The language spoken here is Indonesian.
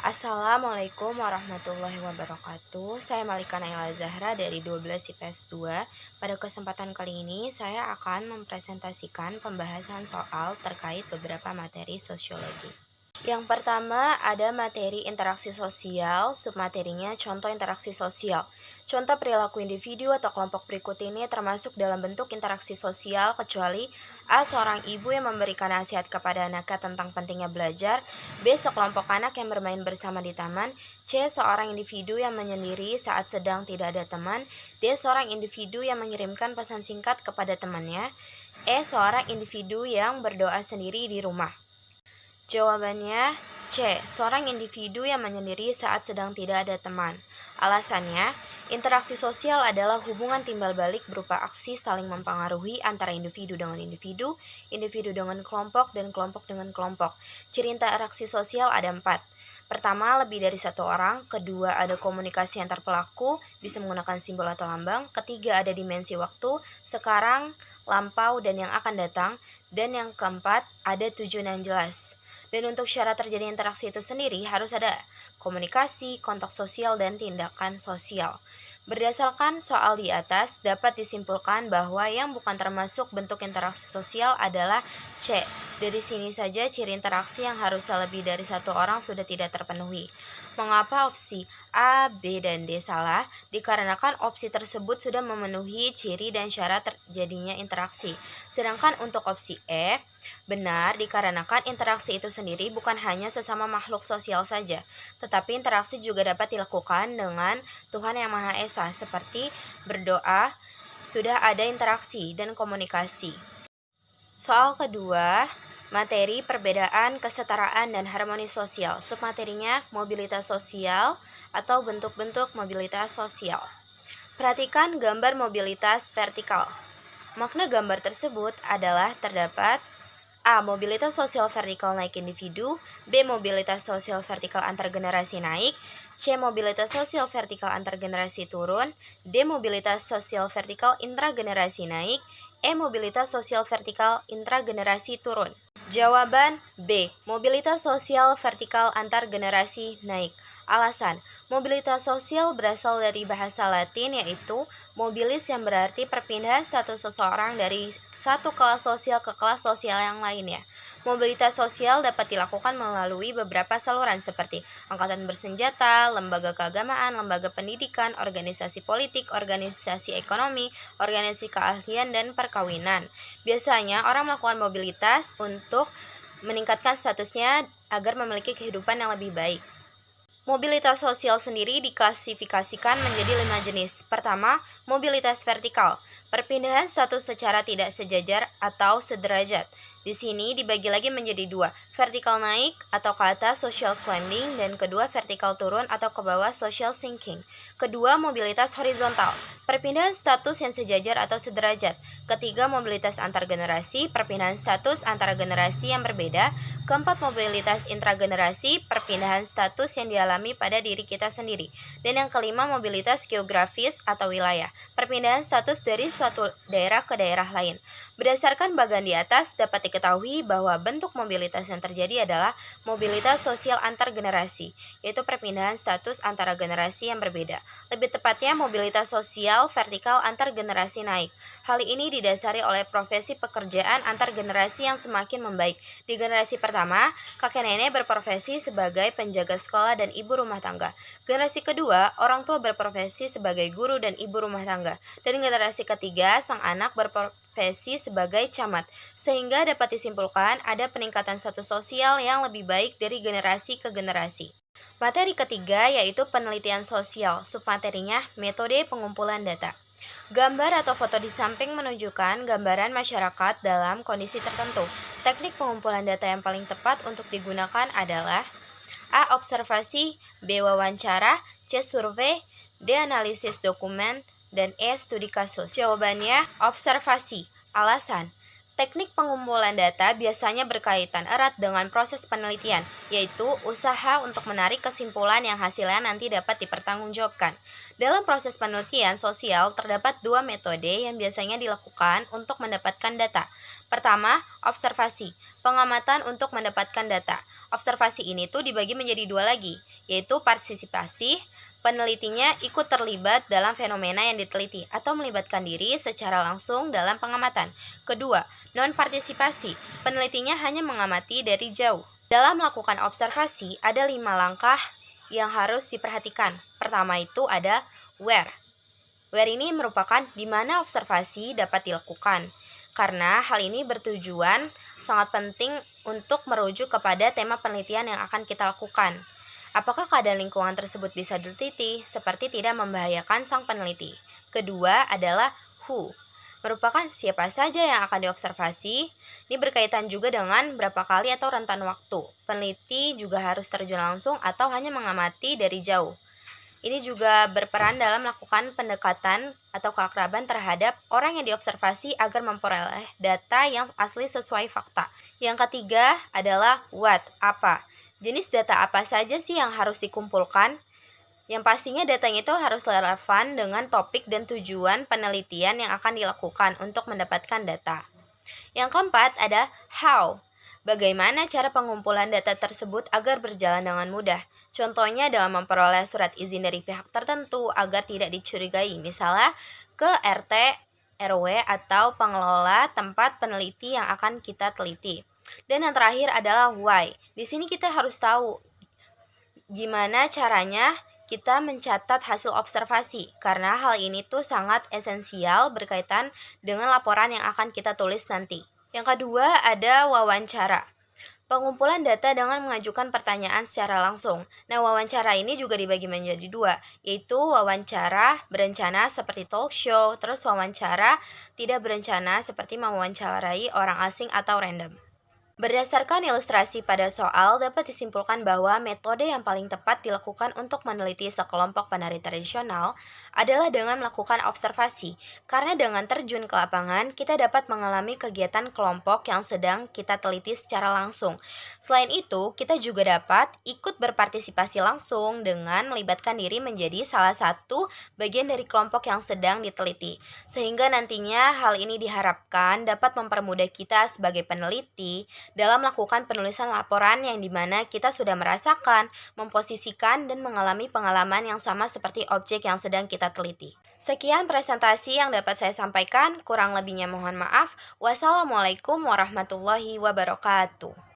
Assalamualaikum warahmatullahi wabarakatuh. Saya Malika Naila Zahra dari 12 IPS 2. Pada kesempatan kali ini saya akan mempresentasikan pembahasan soal terkait beberapa materi sosiologi. Yang pertama ada materi interaksi sosial, submaterinya contoh interaksi sosial. Contoh perilaku individu atau kelompok berikut ini termasuk dalam bentuk interaksi sosial kecuali A. Seorang ibu yang memberikan nasihat kepada anaknya tentang pentingnya belajar, B. Sekelompok anak yang bermain bersama di taman, C. Seorang individu yang menyendiri saat sedang tidak ada teman, D. Seorang individu yang mengirimkan pesan singkat kepada temannya, E. Seorang individu yang berdoa sendiri di rumah. Jawabannya C. Seorang individu yang menyendiri saat sedang tidak ada teman. Alasannya, interaksi sosial adalah hubungan timbal balik berupa aksi saling mempengaruhi antara individu dengan kelompok, dan kelompok dengan kelompok. Ciri interaksi sosial ada 4. Pertama, lebih dari satu orang. Kedua, ada komunikasi antar pelaku, bisa menggunakan simbol atau lambang. Ketiga, ada dimensi waktu, sekarang, lampau, dan yang akan datang. Dan yang keempat, ada tujuan yang jelas. Dan untuk syarat terjadi interaksi itu sendiri harus ada komunikasi, kontak sosial, dan tindakan sosial. Berdasarkan soal di atas, dapat disimpulkan bahwa yang bukan termasuk bentuk interaksi sosial adalah C. Dari sini saja ciri interaksi yang harusnya lebih dari satu orang sudah tidak terpenuhi. Mengapa opsi A, B, dan D salah? Dikarenakan opsi tersebut sudah memenuhi ciri dan syarat terjadinya interaksi. Sedangkan untuk opsi E, benar dikarenakan interaksi itu sendiri bukan hanya sesama makhluk sosial saja, tetapi interaksi juga dapat dilakukan dengan Tuhan Yang Maha Esa, seperti berdoa, sudah ada interaksi dan komunikasi. Soal kedua, materi perbedaan, kesetaraan, dan harmoni sosial. Submaterinya mobilitas sosial atau bentuk-bentuk mobilitas sosial. Perhatikan gambar mobilitas vertikal. Makna gambar tersebut adalah terdapat A. Mobilitas sosial vertikal naik individu, B. Mobilitas sosial vertikal antar generasi naik, C. Mobilitas sosial vertikal antar generasi turun, D. Mobilitas sosial vertikal intragenerasi naik, E. Mobilitas sosial vertikal intragenerasi turun. Jawaban B. Mobilitas sosial vertikal antar generasi naik. Alasan, mobilitas sosial berasal dari bahasa Latin yaitu mobilis yang berarti perpindahan status seseorang dari satu kelas sosial ke kelas sosial yang lainnya. Mobilitas sosial dapat dilakukan melalui beberapa saluran seperti angkatan bersenjata, lembaga keagamaan, lembaga pendidikan, organisasi politik, organisasi ekonomi, organisasi keahlian, dan perkawinan. Biasanya orang melakukan mobilitas untuk meningkatkan statusnya agar memiliki kehidupan yang lebih baik. Mobilitas sosial sendiri diklasifikasikan menjadi 5 jenis. Pertama, mobilitas vertikal, perpindahan status secara tidak sejajar atau sederajat. Di sini dibagi lagi menjadi 2, vertikal naik atau ke atas social climbing, dan kedua vertikal turun atau ke bawah social sinking. Kedua, mobilitas horizontal, perpindahan status yang sejajar atau sederajat. Ketiga, mobilitas antar generasi, perpindahan status antara generasi yang berbeda. Keempat, mobilitas intragenerasi, perpindahan status yang dialami pada diri kita sendiri. Dan yang kelima, mobilitas geografis atau wilayah, perpindahan status dari suatu daerah ke daerah lain. Berdasarkan bagian di atas, dapat diketahui bahwa bentuk mobilitas yang terjadi adalah mobilitas sosial antar generasi, yaitu perpindahan status antara generasi yang berbeda. Lebih tepatnya, mobilitas sosial vertikal antar generasi naik. Hal ini didasari oleh profesi pekerjaan antar generasi yang semakin membaik. Di generasi pertama, kakek nenek berprofesi sebagai penjaga sekolah dan ibu rumah tangga. Generasi kedua, orang tua berprofesi sebagai guru dan ibu rumah tangga. Dan generasi ketiga, sang anak berprofesi sebagai camat. Sehingga dapat disimpulkan ada peningkatan status sosial yang lebih baik dari generasi ke generasi. Materi ketiga yaitu penelitian sosial. Submaterinya metode pengumpulan data. Gambar atau foto di samping menunjukkan gambaran masyarakat dalam kondisi tertentu. Teknik pengumpulan data yang paling tepat untuk digunakan adalah A. Observasi, B. Wawancara, C. Survei, D. Analisis dokumen, dan E. Studi kasus. Jawabannya observasi. Alasan, Teknik pengumpulan data biasanya berkaitan erat dengan proses penelitian, yaitu usaha untuk menarik kesimpulan yang hasilnya nanti dapat dipertanggungjawabkan. Dalam proses penelitian sosial, terdapat dua metode yang biasanya dilakukan untuk mendapatkan data. Pertama, observasi, pengamatan untuk mendapatkan data. Observasi ini tuh dibagi menjadi dua lagi, yaitu partisipasi, penelitinya ikut terlibat dalam fenomena yang diteliti atau melibatkan diri secara langsung dalam pengamatan. Kedua, non-partisipasi, penelitinya hanya mengamati dari jauh. Dalam melakukan observasi, ada 5 langkah yang harus diperhatikan. Pertama itu ada where. Where ini merupakan di mana observasi dapat dilakukan. Karena hal ini bertujuan sangat penting untuk merujuk kepada tema penelitian yang akan kita lakukan. Apakah keadaan lingkungan tersebut bisa diteliti, seperti tidak membahayakan sang peneliti. Kedua adalah who, merupakan siapa saja yang akan diobservasi. Ini berkaitan juga dengan berapa kali atau rentan waktu. Peneliti juga harus terjun langsung atau hanya mengamati dari jauh. Ini juga berperan dalam melakukan pendekatan atau keakraban terhadap orang yang diobservasi agar memperoleh data yang asli sesuai fakta. Yang ketiga adalah what, apa. Jenis data apa saja sih yang harus dikumpulkan? Yang pastinya datanya itu harus relevan dengan topik dan tujuan penelitian yang akan dilakukan untuk mendapatkan data. Yang keempat ada how. Bagaimana cara pengumpulan data tersebut agar berjalan dengan mudah? Contohnya dengan memperoleh surat izin dari pihak tertentu agar tidak dicurigai, misalnya ke RT, RW, atau pengelola tempat peneliti yang akan kita teliti. Dan yang terakhir adalah why. Di sini kita harus tahu gimana caranya kita mencatat hasil observasi, karena hal ini tuh sangat esensial berkaitan dengan laporan yang akan kita tulis nanti. Yang kedua ada wawancara. Pengumpulan data dengan mengajukan pertanyaan secara langsung. Nah, wawancara ini juga dibagi menjadi dua, yaitu wawancara berencana seperti talk show, terus wawancara tidak berencana seperti mewawancarai orang asing atau random. Berdasarkan ilustrasi pada soal, dapat disimpulkan bahwa metode yang paling tepat dilakukan untuk meneliti sekelompok penari tradisional adalah dengan melakukan observasi, karena dengan terjun ke lapangan, kita dapat mengalami kegiatan kelompok yang sedang kita teliti secara langsung. Selain itu, kita juga dapat ikut berpartisipasi langsung dengan melibatkan diri menjadi salah satu bagian dari kelompok yang sedang diteliti, sehingga nantinya hal ini diharapkan dapat mempermudah kita sebagai peneliti dalam melakukan penulisan laporan yang dimana kita sudah merasakan, memposisikan, dan mengalami pengalaman yang sama seperti objek yang sedang kita teliti. Sekian presentasi yang dapat saya sampaikan, kurang lebihnya mohon maaf. Wassalamualaikum warahmatullahi wabarakatuh.